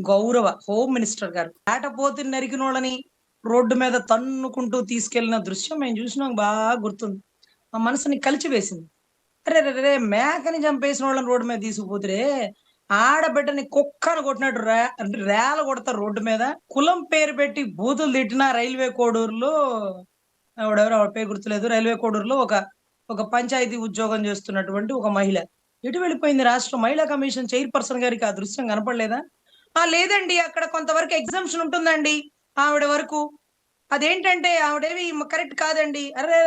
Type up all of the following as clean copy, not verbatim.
గౌరవ home minister గారు ఆటపోతుని నరికినోళ్ళని road మీద తన్నుకుంటూ తీసుకెళ్లిన దృశ్యం మేము చూసినాం, బాగా గుర్తుంది. మా మనసుని కలిచివేసింది. అరే రే రే, మేకని చంపేసిన వాళ్ళని రోడ్డు మీద తీసుకుపోతురే, ఆడబిడ్డని కుక్కను కొట్టినట్టు రేల కొడతారు రోడ్డు మీద. కులం పేరు పెట్టి బూతులు తిట్టిన రైల్వే కోడూరులో ఆవిడెవరో, ఆవిడ పేరు గుర్తులేదు, రైల్వే కోడూరులో ఒక ఒక పంచాయతీ ఉద్యోగం చేస్తున్నటువంటి ఒక మహిళ ఎటు వెళ్ళిపోయింది? రాష్ట్ర మహిళా కమిషన్ చైర్పర్సన్ గారికి ఆ దృశ్యం కనపడలేదా? లేదండి, అక్కడ కొంతవరకు ఎగ్జామ్షన్ ఉంటుందండి ఆవిడ వరకు. అదేంటంటే ఆవిడేవి కరెక్ట్ కాదండి. అరే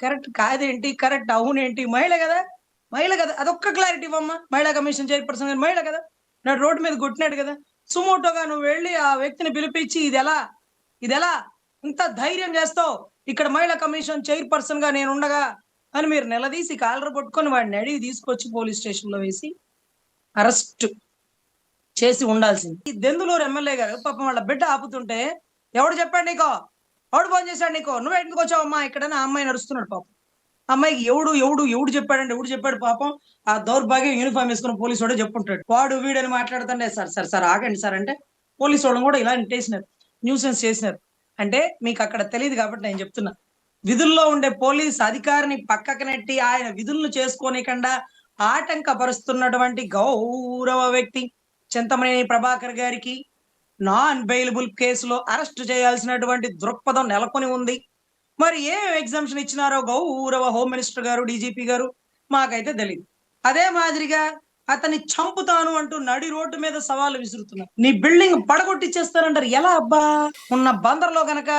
కరెక్ట్ కాదేంటి, కరెక్ట్ అవునేంటి? మహిళ కదా, మహిళ కదా, అదొక్క క్లారిటీ ఇవ్వమ్మా. మహిళా కమిషన్ చైర్పర్సన్ గారు మహిళ కదా, నాడు రోడ్డు మీద కొట్టినాడు కదా, సుమోటోగా నువ్వు వెళ్ళి ఆ వ్యక్తిని పిలిపించి ఇది ఎలా ఇంత ధైర్యం చేస్తావు, ఇక్కడ మహిళా కమిషన్ చైర్పర్సన్ గా నేను ఉండగా అని మీరు నిలదీసి కాలర్ పట్టుకొని వాడిని అడిగి తీసుకొచ్చి పోలీస్ స్టేషన్ లో వేసి అరెస్ట్ చేసి ఉండాల్సింది. ఈ దెందులూరు ఎమ్మెల్యే గారు పాపం వాళ్ళ బిడ్డ ఆపుతుంటే, ఎవడు చెప్పాడు నీకో, ఎవడు ఫోన్ చేశాడు నీకో, నువ్వు ఎందుకు వచ్చావమ్మా ఇక్కడని ఆ అమ్మాయి నడుస్తున్నాడు పాపం. అమ్మాయికి ఎవడు చెప్పాడంటే, ఎవడు చెప్పాడు పాపం, ఆ దౌర్భాగ్యం యూనిఫామ్ వేసుకున్న పోలీసు వాడే చెప్పుంటాడు. వాడు వీడని మాట్లాడుతుండే, సార్ సార్ సార్ ఆగండి సార్ అంటే పోలీసు వాళ్ళని కూడా ఇలా నెట్టేసినారు, న్యూసెన్స్ చేసినారు. అంటే మీకు అక్కడ తెలియదు కాబట్టి నేను చెప్తున్నా. విధుల్లో ఉండే పోలీస్ అధికారిని పక్కకు నెట్టి ఆయన విధులను చేసుకోనికుండా ఆటంకపరుస్తున్నటువంటి గౌరవ వ్యక్తి చింతమనేని ప్రభాకర్ గారికి నాన్ బెయిలబుల్ కేసులో అరెస్ట్ చేయాల్సినటువంటి దృక్పథం నెలకొని ఉంది. మరి ఏం ఎగ్జామ్షన్ ఇచ్చినారో గౌరవ హోమ్ మినిస్టర్ గారు, డీజీపీ గారు మాకైతే తెలియదు. అదే మాదిరిగా అతన్ని చంపుతాను అంటూ నడి రోడ్డు మీద సవాలు విసురుతున్నారు. నీ బిల్డింగ్ పడగొట్టిచ్చేస్తానంటారు. ఎలా అబ్బా? ఉన్న బందర్లో గనక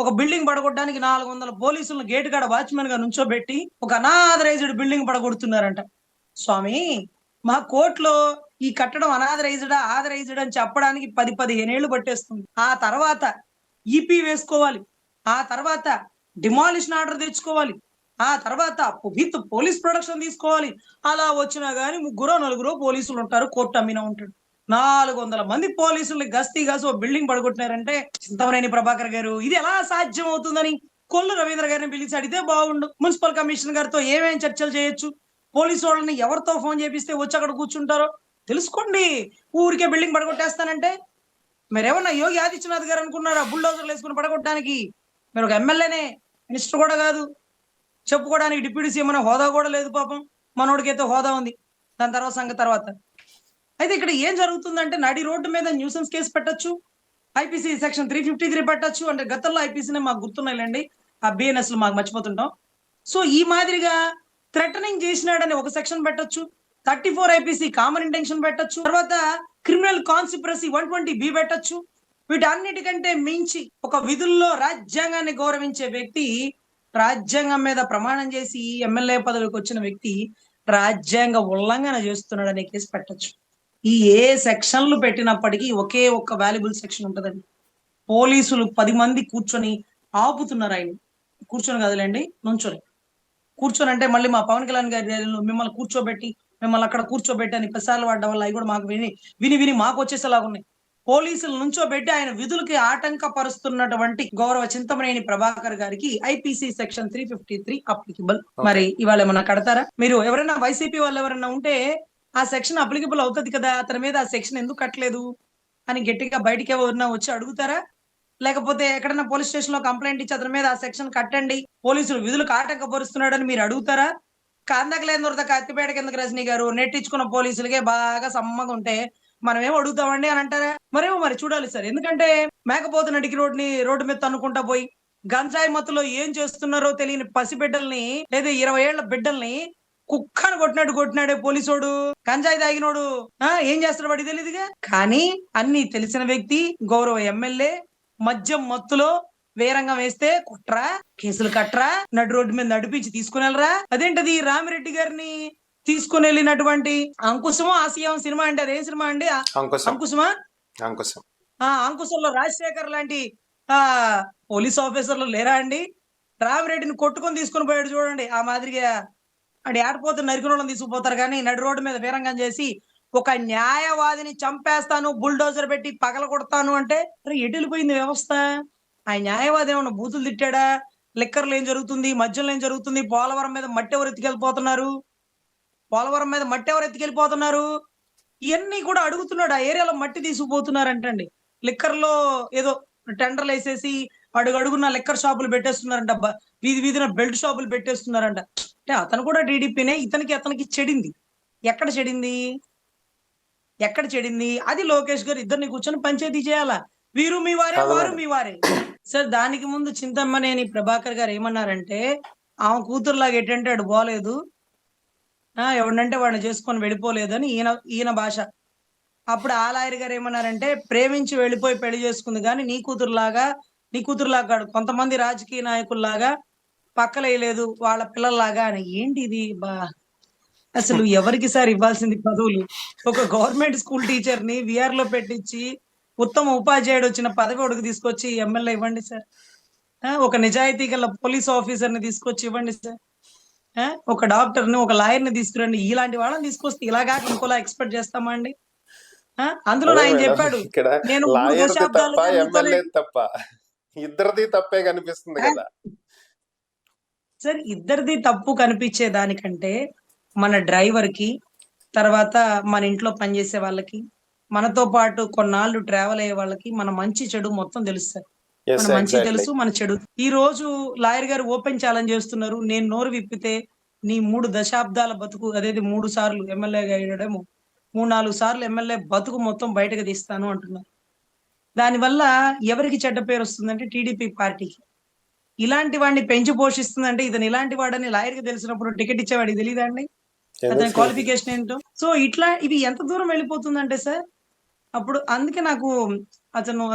ఒక బిల్డింగ్ పడగొట్టడానికి 400 పోలీసులను గేటు కాడ వాచ్మెన్ గా నుంచోబెట్టి ఒక అనాథరైజ్డ్ బిల్డింగ్ పడగొడుతున్నారంట. స్వామి, మా కోర్టులో ఈ కట్టడం అనాథరైజ్డా ఆథరైజ్డ్ అని చెప్పడానికి 10-15 ఏళ్లు పట్టేస్తుంది. ఆ తర్వాత ఈపీ వేసుకోవాలి, ఆ తర్వాత డిమాలిషన్ ఆర్డర్ తెచ్చుకోవాలి, ఆ తర్వాత విత్ పోలీస్ ప్రొడక్షన్ తీసుకోవాలి. అలా వచ్చినా గానీ 3-4 పోలీసులు ఉంటారు, కోర్టు అమ్మినా ఉంటాడు. 400 మంది పోలీసుల్ని గస్తీ కాసి ఓ బిల్డింగ్ పడగొట్టినారంటే చింతమనేని ప్రభాకర్ గారు ఇది ఎలా సాధ్యం అవుతుందని కొల్లు రవీంద్ర గారిని పిలిచి అడిగితే బాగుండు. మున్సిపల్ కమిషనర్ గారితో ఏమేం చర్చలు చేయొచ్చు, పోలీసు వాళ్ళని ఎవరితో ఫోన్ చేపిస్తే వచ్చి అక్కడ కూర్చుంటారో తెలుసుకోండి. ఊరికే బిల్డింగ్ పడగొట్టేస్తానంటే మీరేమన్నా యోగి ఆదిత్యనాథ్ గారు అనుకున్నారా బుల్డోజర్లు వేసుకుని పడగొట్టడానికి? మీరు ఒక ఎమ్మెల్యేనే, మినిస్టర్ కూడా కాదు, చెప్పుకోవడానికి డిప్యూటీ సీఎం అనే హోదా కూడా లేదు పాపం. మనోడికైతే హోదా ఉంది, దాని తర్వాత సంగతి తర్వాత. అయితే ఇక్కడ ఏం జరుగుతుందంటే నడి రోడ్డు మీద న్యూసెన్స్ కేసు పెట్టచ్చు, ఐపీసీ సెక్షన్ 353 పెట్టచ్చు. అంటే గతంలో ఐపీసీనే మాకు గుర్తున్నాయిలేండి, ఆ బిఎన్ఎస్ మాకు మర్చిపోతుంటాం. సో ఈ మాదిరిగా థ్రెటనింగ్ చేసినాడని ఒక సెక్షన్ పెట్టచ్చు, 34 ఐపీసీ కామన్ ఇంటెన్షన్ పెట్టచ్చు, తర్వాత క్రిమినల్ కాన్స్పిరసీ 120B పెట్టచ్చు. వీటన్నిటికంటే మించి ఒక విధుల్లో రాజ్యాంగాన్ని గౌరవించే వ్యక్తి, రాజ్యాంగం మీద ప్రమాణం చేసి ఎమ్మెల్యే పదవికి వచ్చిన వ్యక్తి రాజ్యాంగ ఉల్లంఘన చేస్తున్నాడనే కేసు పెట్టచ్చు. ఈ ఏ సెక్షన్లు పెట్టినప్పటికీ ఒకే ఒక్క వాల్యుబుల్ సెక్షన్ ఉంటదండి. పోలీసులు 10 మంది కూర్చొని ఆపుతున్నారు ఆయన. కూర్చొని కదలండి, నుంచొని. కూర్చొని అంటే మళ్ళీ మా పవన్ కళ్యాణ్ గారి మిమ్మల్ని కూర్చోబెట్టి మిమ్మల్ని అక్కడ కూర్చోబెట్టి అని పెసాలు పడ్డం వల్ల అవి కూడా మాకు విని విని విని మాకు వచ్చేసేలాగా ఉన్నాయి. పోలీసులు నుంచోబెట్టి ఆయన విధులకి ఆటంకపరుస్తున్నటువంటి గౌరవ చింతమనేని ప్రభాకర్ గారికి ఐపీసీ సెక్షన్ 353 అప్లికబుల్. మరి ఇవాళ ఏమన్నా కడతారా? మీరు ఎవరైనా వైసీపీ వాళ్ళు ఎవరైనా ఉంటే ఆ సెక్షన్ అప్లికబుల్ అవుతుంది కదా, అతని మీద ఆ సెక్షన్ ఎందుకు కట్టలేదు అని గట్టిగా బయటికి ఎవరైనా వచ్చి అడుగుతారా? లేకపోతే ఎక్కడన్నా పోలీస్ స్టేషన్ లో కంప్లైంట్ ఇచ్చి అతని మీద ఆ సెక్షన్ కట్టండి, పోలీసులు విధులకు ఆటంకపరుస్తున్నాడని మీరు అడుగుతారా? కందకలేని దొరద కత్తిపేట కిందకి రజనీ గారు నెట్టించుకున్న పోలీసులకే బాగా సమ్మగా ఉంటే మనం ఏం అడుగుతామండి అని అంటారా? మరేమో మరి చూడాలి సార్. ఎందుకంటే మేకపోతు నడికి రోడ్డు మీద తన్నుకుంటా పోయి గంజాయి మత్తులో ఏం చేస్తున్నారో తెలియని పసిబిడ్డల్ని లేదా 20 ఏళ్ల బిడ్డల్ని కుక్కను కొట్టినాడే పోలీసోడు, గంజాయి తాగినోడు ఏం చేస్తాడు వాడికి తెలియదుగా. కానీ అన్ని తెలిసిన వ్యక్తి, గౌరవ ఎమ్మెల్యే, మద్యం మత్తులో వేరంగం వేస్తే కుట్రా, కేసులు కట్రా, నడు రోడ్డు మీద నడిపించి తీసుకుని వెళ్ళరా. అదేంటది రామిరెడ్డి గారిని తీసుకుని వెళ్ళినటువంటి అంకుశమో ఆసియం సినిమా అంటే అదేం సినిమా అండి? అంకుశమా? అంకుశంలో రాజశేఖర్ లాంటి పోలీస్ ఆఫీసర్లు లేరా అండి? రామిరెడ్డిని కొట్టుకొని తీసుకుని పోయాడు చూడండి. ఆ మాదిరిగా అడి ఆడిపోతే నరికిన వాళ్ళని తీసుకుపోతారు, కానీ నడి రోడ్డు మీద వీరంగం చేసి ఒక న్యాయవాదిని చంపేస్తాను, బుల్డోజర్ పెట్టి పగల కొడతాను అంటే ఎటు వెళ్ళిపోయింది వ్యవస్థ? ఆ న్యాయవాది ఏమన్నా బూతులు తిట్టాడా? లిక్కర్లు ఏం జరుగుతుంది, మద్యంలో ఏం జరుగుతుంది, పోలవరం మీద మట్టి ఎవరు ఎత్తుకెళ్ళిపోతున్నారు, ఇయన్నీ కూడా అడుగుతున్నాడు. ఆ ఏరియాలో మట్టి తీసుకుపోతున్నారంటండి. లిక్కర్‌లో ఏదో టెండర్‌లేసేసి అడుగడుగున లిక్కర్ షాపులు పెట్టేస్తున్నారంట. వీధి వీధిన బెల్ట్ షాపులు పెట్టేస్తున్నారంట. అంటే అతను కూడా టీడీపీనే. అతనికి చెడింది. ఎక్కడ చెడింది? ఎక్కడ చెడింది? అది లోకేష్ గారు ఇద్దరిని కూర్చొని పంచాయతీ చేయాలా. వీరు మీ వారే, కాదు వారు మేడం. మీ వారే. సార్ దానికి ముందు చింతమనేని ప్రభాకర్ గారు ఏమన్నారంటే, ఆమె కూతురులాగా ఎటంటే అటు పోలేదు. ఎవడినంటే వాడిని చేసుకొని వెళ్ళిపోలేదని ఈయన భాష. అప్పుడు ఆ లాయర్ గారు ఏమన్నారంటే, ప్రేమించి వెళ్ళిపోయి పెళ్లి చేసుకుంది గానీ, నీ కూతురులాగా కాదు. కొంతమంది రాజకీయ నాయకుల్లాగా పక్కలేయలేదు వాళ్ళ పిల్లల్లాగా అని. ఏంటిది? అసలు ఎవరికి సార్ ఇవ్వాల్సింది పదవులు? ఒక గవర్నమెంట్ స్కూల్ టీచర్‌ని వీఆర్‌లో పెట్టించి, ఉత్తమ ఉపాధ్యాయుడొచ్చిన పదవి ఒకడికి తీసుకొచ్చి ఎమ్మెల్యే ఇవ్వండి సార్. ఒక నిజాయితీ గల పోలీస్ ఆఫీసర్‌ని తీసుకొచ్చి ఇవ్వండి సార్. ఒక డాక్టర్‌ని, ఒక లాయర్‌ని తీసుకురండి. ఇలాంటి వాళ్ళని తీసుకొస్తే ఇలా గాక ఇంకోలా ఎక్స్‌పెక్ట్ చేస్తామా అండి? అందులోను అదే ఆయన మేడం. చెప్పాడు. ఇక్కడ నేను 3 లాయర్‌ది తప్ప, దశాబ్దాలుగా మీతోనే ఎమ్మెల్యేది తప్ప. ఇద్దరిది తప్పే కనిపిస్తుంది ఆ! గదా! సార్ ఇద్దరిది తప్పు కనిపించే దానికంటే, మన డ్రైవర్‌కి, తర్వాత మన ఇంట్లో పనిచేసే వాళ్ళకి, మనతో పాటు కొన్నాళ్ళు ట్రావెల్ అయ్యే వాళ్ళకి, మన మంచి చెడు మొత్తం తెలుసు సార్. మన యెస్. మంచి ఎగ్జాక్ట్‌లీ. తెలుసు, మన చెడు. ఈరోజు లాయర్ గారు ఓపెన్ ఛాలెంజ్ చేస్తున్నారు. నేను నోరు విప్పితే నీ 3 దశాబ్దాల బతుకు అదేది 3 సార్లు ఎమ్మెల్యేగా అయ్యాడేమో 3, 4 సార్లు ఎమ్మెల్యే బతుకు మొత్తం బయటకు తీస్తాను అంటున్నారు. దానివల్ల ఎవరికి చెడ్డ పేరొస్తుందంటే టీడీపీ పార్టీకి. ఇలాంటి వాడిని పెంచి పోషిస్తుందంటే ఇతను ఇలాంటి వాడని లాయర్‌కి తెలిసినప్పుడు టికెట్ ఇచ్చేవాడికి తెలీదా అండి? ఎందుకు అతని తెలీదు? క్వాలిఫికేషన్ ఏంటో. సో, ఇవి ఎంత దూరం వెళ్ళిపోతుందంటే సార్, అప్పుడు అందుకే నాకు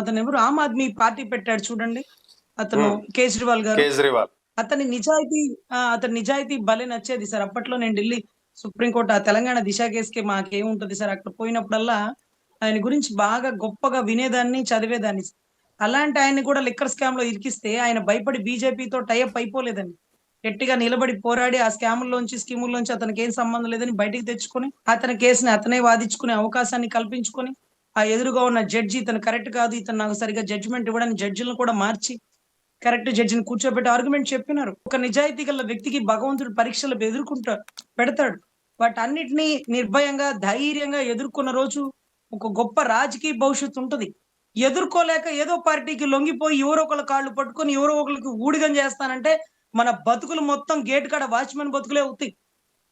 అతనెవరు ఆమ్ ఆద్మీ పార్టీ పెట్టాడు చూడండి. అతను హ్మ్. కేజ్రీవాల్ గారు. కేజ్రీవాల్. అతని నిజాయితీ అతని నిజాయితీ భలే నచ్చేది సార్. అప్పట్లో నేను ఢిల్లీ సుప్రీం కోర్ట్ ఆ తెలంగాణ దిశ కేస్‌కి మాకేముంటది సార్ అక్కడ పోయినప్పుడల్లా ఆయన గురించి బాగా గొప్పగా వినేదాన్ని, చదివేదాన్ని. అలాంటి ఆయన్ని కూడా లిక్కర్ స్కామ్‌లో ఇరికిస్తే ఆయన భయపడి బీజేపీతో టై అప్ అయిపోలేదండి. గట్టిగా నిలబడి పోరాడి ఆ స్కాముల్లోంచి, స్కీముల్లోంచి అతనికేం సంబంధం లేదని బయటికి తెచ్చుకొని, అతని కేస్‌ని అతనే వాదించుకునే అవకాశాన్ని కల్పించుకొని, ఆ ఎదురుగా ఉన్న జడ్జి ఇతను కరెక్ట్ కాదు. ఇతను నాకు సరిగ్గా జడ్జిమెంట్ ఇవ్వడని జడ్జిలను కూడా మార్చి కరెక్ట్ జడ్జిని కూర్చోబెట్టి ఆర్గ్యుమెంట్ చెప్పినారు. ఒక నిజాయితీ గల వ్యక్తికి భగవంతుడు పరీక్షలు పెడతాడు. వాటన్నిటిని నిర్భయంగా, ధైర్యంగా ఎదుర్కొన్న రోజు ఒక గొప్ప రాజకీయ భవిష్యత్తు ఉంటది. ఎదుర్కోలేక ఏదో పార్టీకి లొంగిపోయి ఎవరో ఒకళ్ళ కాళ్ళు పట్టుకొని ఎవరో ఒకళ్ళకి ఊడిగం చేస్తానంటే మన బతుకులు మొత్తం గేట్ కాడ వాచ్‌మెన్ బతుకులే అవుతాయి.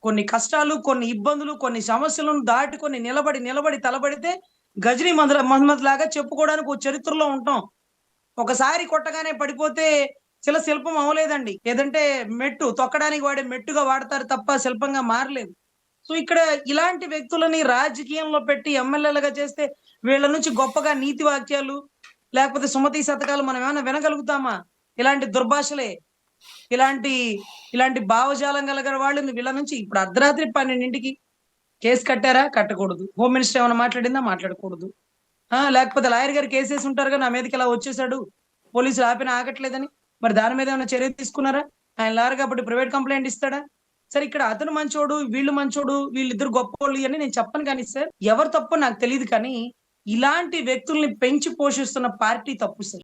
కొన్ని కష్టాలు, కొన్ని ఇబ్బందులు, కొన్ని సమస్యలను దాటుకొని నిలబడి తలబడితే గజనీ మహమ్మద్ లాగా చెప్పుకోవడానికి ఒక చరిత్రలో ఉంటాం. ఒకసారి కొట్టగానే పడిపోతే శిల్పం అవ్వలేదండి. ఏదంటే మెట్టు తొక్కడానికి వాడే మెట్టుగా వాడతారు తప్ప శిల్పంగా మారలేదు. సో, ఇక్కడ ఇలాంటి వ్యక్తులని రాజకీయంలో పెట్టి ఎమ్మెల్యేలుగా చేస్తే వీళ్ళ నుంచి గొప్పగా నీతి వాక్యాలు, లేకపోతే సుమతి శతకాలు మనం ఏమైనా వినగలుగుతామా? ఇలాంటి దుర్భాషలే. ఇలాంటి, ఇలాంటి భావజాలం గలగల వాళ్ళని వీళ్ళ నుంచి ఇప్పుడు అర్ధరాత్రి 12కి కేస్ కట్టారా? కట్టకూడదు. హోమ్ మినిస్టర్ ఏమైనా మాట్లాడిందా? మాట్లాడకూడదు. లేకపోతే లాయర్ గారు కేసేసి ఉంటారుగా నా మీదకి ఇలా వచ్చేసాడు. పోలీసులు ఆపినా ఆగట్లేదని. మరి దాని మీద ఏమైనా చర్య తీసుకున్నారా? ఆయన లాయర్ కాబట్టి ప్రైవేట్ కంప్లెయింట్ ఇస్తాడా? సరే ఇక్కడ అతను మంచోడు, వీళ్ళు మంచోడు, వీళ్ళిద్దరు గొప్పోళ్ళు అని నేను చెప్పను గానీ సార్, ఎవరు తప్పో నాకు తెలీదు కానీ, ఇలాంటి వ్యక్తుల్ని పెంచి పోషిస్తున్న పార్టీ తప్పు సార్.